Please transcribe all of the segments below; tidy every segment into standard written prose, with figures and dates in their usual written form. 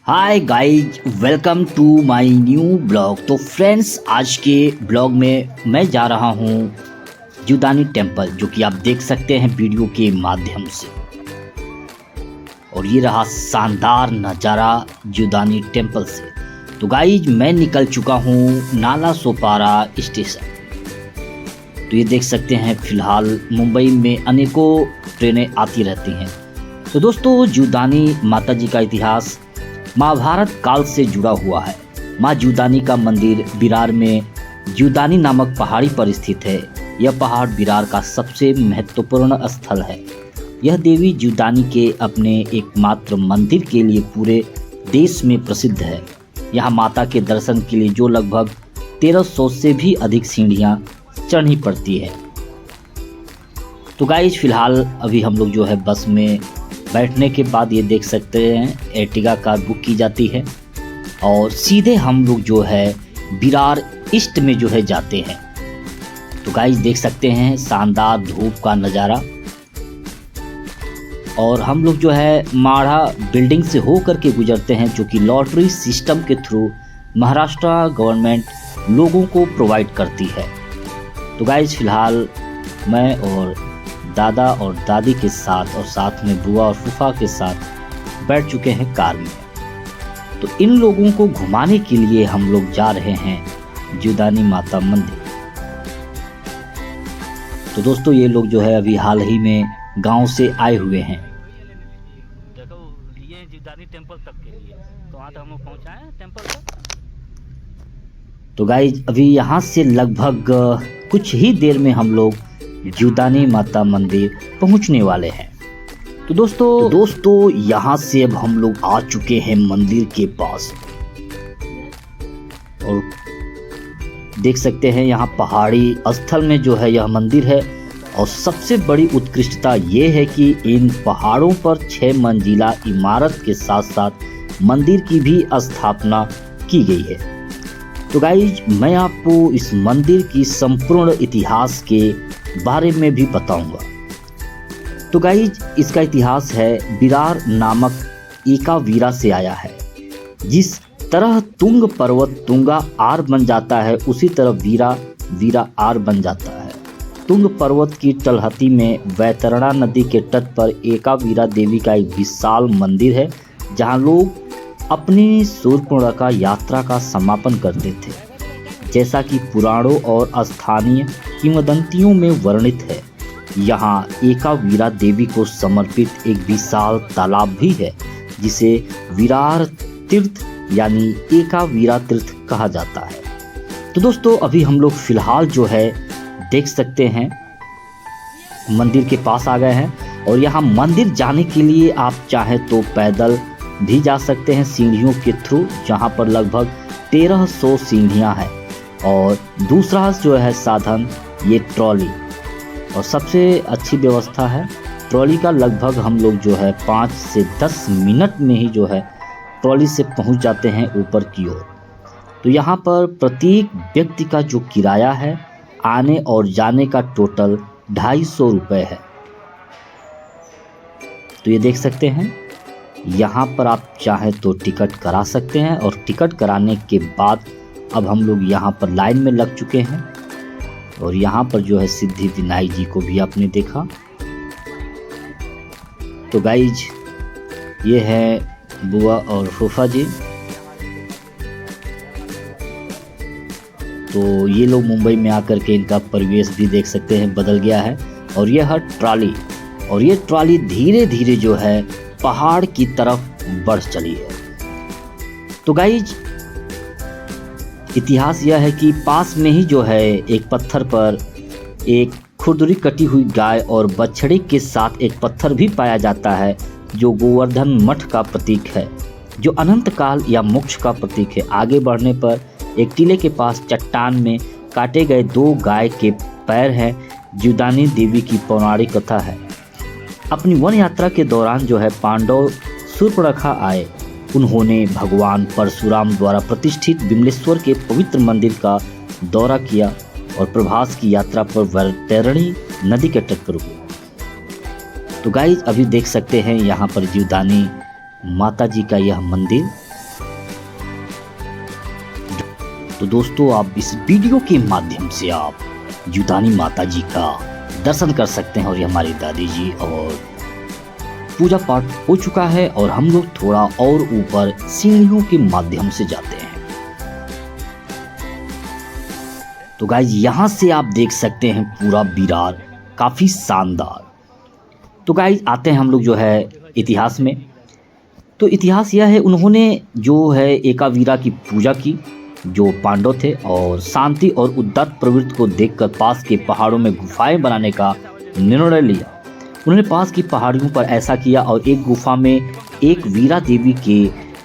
Hi guys, welcome to my new blog. तो friends, आज के ब्लॉग में मैं जा रहा हूँ जीवदानी टेम्पल, जो कि आप देख सकते हैं वीडियो के माध्यम से। और ये रहा शानदार नज़ारा जीवदानी टेम्पल से। तो गाइज, मैं निकल चुका हूँ नाला सोपारा स्टेशन। तो ये देख सकते हैं, फिलहाल मुंबई में अनेकों ट्रेनें आती रहती हैं। तो दोस्तों, जीवदानी माता जी का इतिहास महाभारत काल से जुड़ा हुआ है। माँ जीवदानी का मंदिर विरार में जीवदानी नामक पहाड़ी पर स्थित है। यह पहाड़ विरार का सबसे महत्वपूर्ण स्थल है। यह देवी जीवदानी के अपने एकमात्र मंदिर के लिए पूरे देश में प्रसिद्ध है। यहाँ माता के दर्शन के लिए जो लगभग 1300 से भी अधिक सीढ़ियाँ चढ़नी पड़ती है। तो गाइस, फिलहाल अभी हम लोग जो है बस में बैठने के बाद ये देख सकते हैं एर्टिगा कार बुक की जाती है और सीधे हम लोग जो है विरार ईस्ट में जो है जाते हैं। तो गाइस, देख सकते हैं शानदार धूप का नज़ारा। और हम लोग जो है माढ़ा बिल्डिंग से हो करके गुजरते हैं, जो कि लॉटरी सिस्टम के थ्रू महाराष्ट्र गवर्नमेंट लोगों को प्रोवाइड करती है। तो गाइस, फिलहाल मैं और दादा और दादी के साथ और साथ में बुआ और फूफा के साथ बैठ चुके हैं कार में। तो इन लोगों को घुमाने के लिए हम लोग जा रहे हैं जीवदानी माता मंदिर। तो दोस्तों, ये लोग जो है अभी हाल ही में गांव से आए हुए हैं। देखो, ये जीवदानी टेम्पल तक के लिए तो वहाँ तक हम लोग पहुँचाए हैं टेम्पल तक। तो गाइज, अभी यहाँ से लगभग कुछ ही देर में हम लोग जीवदानी माता मंदिर पहुंचने वाले हैं। तो दोस्तों यहाँ से अब हम लोग आ चुके हैं मंदिर के पास। और देख सकते हैं यहाँ पहाड़ी स्थल में जो है यह मंदिर है। और सबसे बड़ी उत्कृष्टता ये है कि इन पहाड़ों पर 6 मंजिला इमारत के साथ साथ मंदिर की भी स्थापना की गई है। तो गाइज, मैं आपको इस मंदिर की संपूर्ण इतिहास के बारे में भी बताऊंगा। तो गाइज, इसका इतिहास है विरार नामक एकावीरा से आया है। जिस तरह तुंग पर्वत तुंगा आर बन जाता है, उसी तरह वीरा आर बन जाता है। तुंग पर्वत की तलहटी में वैतरणा नदी के तट पर एकावीरा देवी का एक विशाल मंदिर है, जहां लोग अपनी शूर्पणखा यात्रा का समापन करते थे, जैसा कि पुराणों और स्थानीय किंवदंतियों में वर्णित है। यहाँ एकावीरा देवी को समर्पित एक विशाल तालाब भी है, जिसे विरार तीर्थ यानी एकावीरा तीर्थ कहा जाता है। तो दोस्तों, अभी हम लोग फिलहाल जो है देख सकते हैं मंदिर के पास आ गए हैं। और यहाँ मंदिर जाने के लिए आप चाहें तो पैदल भी जा सकते हैं सीढ़ियों के थ्रू, जहाँ पर लगभग 1300 सीढ़ियाँ हैं। और दूसरा जो है साधन ये ट्रॉली, और सबसे अच्छी व्यवस्था है ट्रॉली का। लगभग हम लोग जो है 5 से 10 मिनट में ही जो है ट्रॉली से पहुंच जाते हैं ऊपर की ओर। तो यहाँ पर प्रत्येक व्यक्ति का जो किराया है आने और जाने का टोटल 250 रुपये है। तो ये देख सकते हैं, यहाँ पर आप चाहें तो टिकट करा सकते हैं। और टिकट कराने के बाद अब हम लोग यहाँ पर लाइन में लग चुके हैं। और यहाँ पर जो है सिद्धि विनायक जी को भी आपने देखा। तो गाइज, ये है बुआ और फूफा जी। तो ये लोग मुंबई में आकर के इनका परिवेश भी देख सकते हैं बदल गया है। और यह है ट्रॉली, और ये ट्रॉली धीरे धीरे जो है पहाड़ की तरफ बढ़ चली है। तो गाइज, इतिहास यह है कि पास में ही जो है एक पत्थर पर एक खुरदुरी कटी हुई गाय और बछड़े के साथ एक पत्थर भी पाया जाता है, जो गोवर्धन मठ का प्रतीक है, जो अनंत काल या मोक्ष का प्रतीक है। आगे बढ़ने पर एक टीले के पास चट्टान में काटे गए 2 गाय के पैर हैं। जीवदानी देवी की पौराणिक कथा है। अपनी वन यात्रा के दौरान जो है पांडव शूर्पणखा आए। उन्होंने भगवान परशुराम द्वारा प्रतिष्ठित विमलेश्वर के पवित्र मंदिर का दौरा किया और प्रभास की यात्रा पर वैतरणी नदी के तट पर रुके। तो गाइस, अभी देख सकते हैं यहाँ पर जीवदानी माता जी का यह मंदिर। तो दोस्तों आप इस वीडियो के माध्यम से आप जीवदानी माता जी का दर्शन कर सकते हैं। और ये हमारी दादी जी, और पूजा पाठ हो चुका है और हम लोग थोड़ा और ऊपर सीढ़ियों के माध्यम से जाते हैं। तो गाइस यहाँ से आप देख सकते हैं पूरा विरार काफ़ी शानदार। तो गाइस आते हैं हम लोग जो है इतिहास में। तो इतिहास यह है, उन्होंने जो है एकावीरा की पूजा की, जो पांडव थे, और शांति और उदात्त प्रवृत्ति को देखकर पास के पहाड़ों में गुफाएं बनाने का निर्णय लिया। उन्होंने पास की पहाड़ियों पर ऐसा किया और एक गुफा में एक वीरा देवी के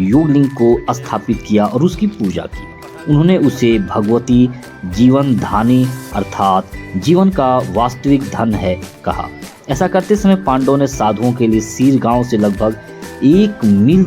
योगलिंग को स्थापित किया और उसकी पूजा की। उन्होंने उसे भगवती जीवन धानी अर्थात जीवन का वास्तविक धन है कहा। ऐसा करते समय पांडवों ने साधुओं के लिए सीर गांव से लगभग 1 मील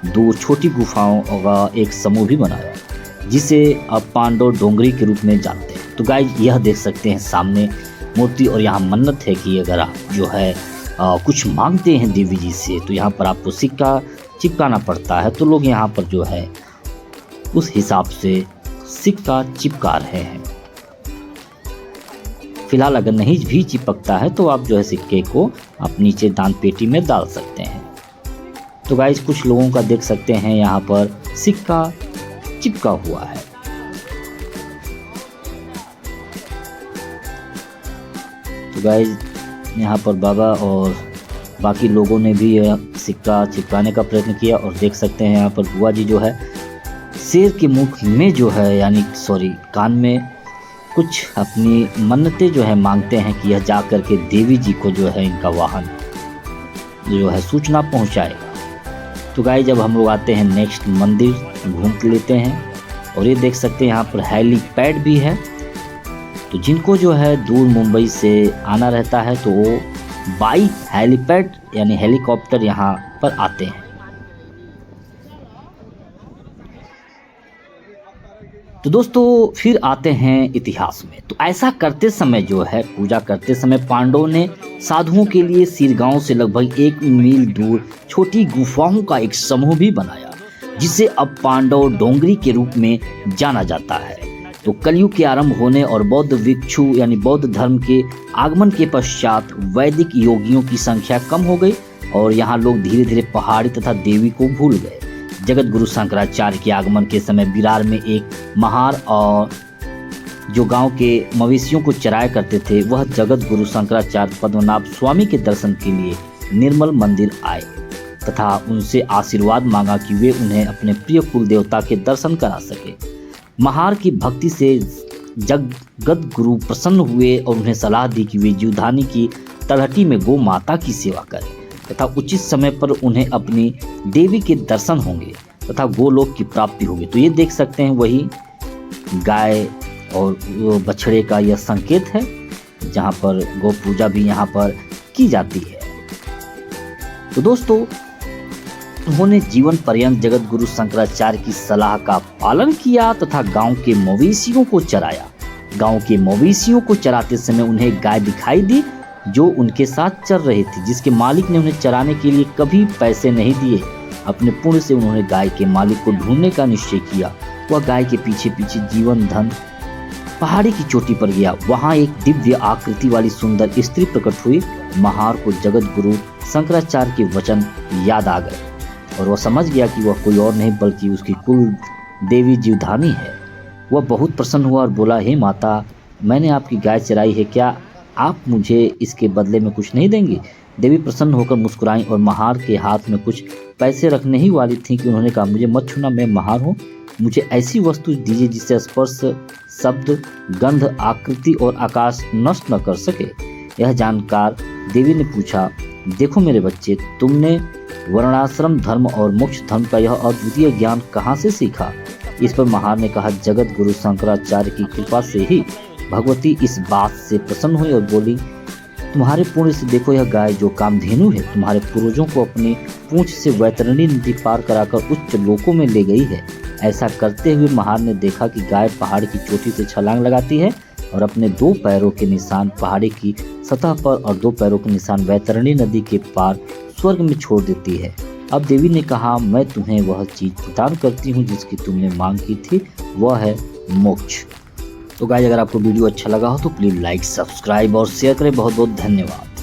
दूर छोटी गुफाओं का एक समूह भी बनाया, जिसे अब पांडव डोंगरी के रूप में जानते हैं। तो गाइस यह देख सकते हैं सामने मूर्ति, और यहाँ मन्नत है कि अगर आप जो है कुछ मांगते हैं देवी जी से तो यहाँ पर आपको सिक्का चिपकाना पड़ता है। तो लोग यहाँ पर जो है उस हिसाब से सिक्का चिपका रहे हैं। फिलहाल अगर नहीं भी चिपकता है तो आप जो है सिक्के को आप नीचे दान पेटी में डाल सकते हैं। तो गाइस कुछ लोगों का देख सकते हैं यहाँ पर सिक्का चिपका हुआ है। तो गाइस यहाँ पर बाबा और बाकी लोगों ने भी यह सिक्का चिपकाने का प्रयत्न किया, और देख सकते हैं यहाँ पर बुआ जी जो है शेर के मुख में जो है यानी कान में कुछ अपनी मन्नतें जो है मांगते हैं कि यह जा कर के देवी जी को जो है इनका वाहन जो है सूचना पहुँचाएगा। तो गाइस जब हम लोग आते हैं नेक्स्ट मंदिर घूम लेते हैं, और ये देख सकते हैं यहाँ पर हेलीपैड भी है। तो जिनको जो है दूर मुंबई से आना रहता है तो वो बाई हेलीपैड यानी हेलीकॉप्टर यहाँ पर आते हैं। तो दोस्तों फिर आते हैं इतिहास में। तो ऐसा करते समय जो है पूजा करते समय पांडवों ने साधुओं के लिए सिरगांव से लगभग 1 मील दूर छोटी गुफाओं का एक समूह भी बनाया, जिसे अब पांडव डोंगरी के रूप में जाना जाता है। तो कलयुग के आरंभ होने और बौद्ध भिक्षु यानी बौद्ध धर्म के आगमन के पश्चात वैदिक योगियों की संख्या कम हो गई और यहाँ लोग धीरे धीरे पहाड़ी तथा देवी को भूल गए। जगत गुरु शंकराचार्य के आगमन के समय विरार में एक महार और जो गांव के मवेशियों को चराया करते थे, वह जगत गुरु शंकराचार्य पद्मनाभ स्वामी के दर्शन के लिए निर्मल मंदिर आए तथा उनसे आशीर्वाद मांगा कि वे उन्हें अपने प्रिय कुल देवता के दर्शन करा सके। महार की भक्ति से जगत गुरु प्रसन्न हुए और उन्हें सलाह दी कि वे जीवधानी की तलहटी में गौ माता की सेवा करें तथा उचित समय पर उन्हें अपनी देवी के दर्शन होंगे तथा गोलोक की प्राप्ति होगी। तो ये देख सकते हैं वही गाय और बछड़े का यह संकेत है, जहाँ पर गौ पूजा भी यहाँ पर की जाती है। तो दोस्तों उन्होंने जीवन पर्यंत जगत गुरु शंकराचार्य की सलाह का पालन किया तथा गांव के मवेशियों को चराया। गांव के मवेशियों को चराते समय उन्हें गाय दिखाई दी जो उनके साथ चल रही थी, जिसके मालिक ने उन्हें चराने के लिए कभी पैसे नहीं दिए। अपने पुण्य से उन्होंने गाय के मालिक को ढूंढने का निश्चय किया। वह गाय के पीछे पीछे जीवन धन पहाड़ी की चोटी पर गया। वहां एक दिव्य आकृति वाली सुंदर स्त्री प्रकट हुई। महार को जगत गुरु शंकराचार्य के वचन याद आ गए और वह समझ गया कि वह कोई और नहीं बल्कि उसकी कुल देवी जीवधानी है। वह बहुत प्रसन्न हुआ और बोला, हे माता, मैंने आपकी गाय चराई है, क्या आप मुझे इसके बदले में कुछ नहीं देंगी? देवी प्रसन्न होकर मुस्कुराई और महार के हाथ में कुछ पैसे रखने ही वाली थी कि उन्होंने कहा, मुझे मत छूना, मैं महार हूँ, मुझे ऐसी वस्तु दीजिए जिससे स्पर्श, शब्द, गंध, आकृति और आकाश नष्ट न कर सके। यह जानकार देवी ने पूछा, देखो मेरे बच्चे, तुमने वर्णाश्रम धर्म और मोक्ष धर्म का यह अद्वितीय ज्ञान कहाँ से सीखा? इस पर महार ने कहा, जगत गुरु शंकराचार्य की कृपा से ही। भगवती इस बात से प्रसन्न हुई और बोली, तुम्हारे पुण्य से देखो यह गाय जो कामधेनु है तुम्हारे पूर्वजों को अपनी पूंछ से वैतरणी नदी पार कराकर उच्च लोकों में ले गई है। ऐसा करते हुए महार ने देखा कि गाय पहाड़ की चोटी से छलांग लगाती है और अपने 2 पैरों के निशान पहाड़ी की सतह पर और 2 पैरों के निशान वैतरणी नदी के पार स्वर्ग में छोड़ देती है। अब देवी ने कहा, मैं तुम्हें वह चीज प्रदान करती हूँ जिसकी तुमने मांग की थी, वह है मोक्ष। तो गाइस अगर आपको वीडियो अच्छा लगा हो तो प्लीज़ लाइक, सब्सक्राइब और शेयर करें। बहुत बहुत धन्यवाद।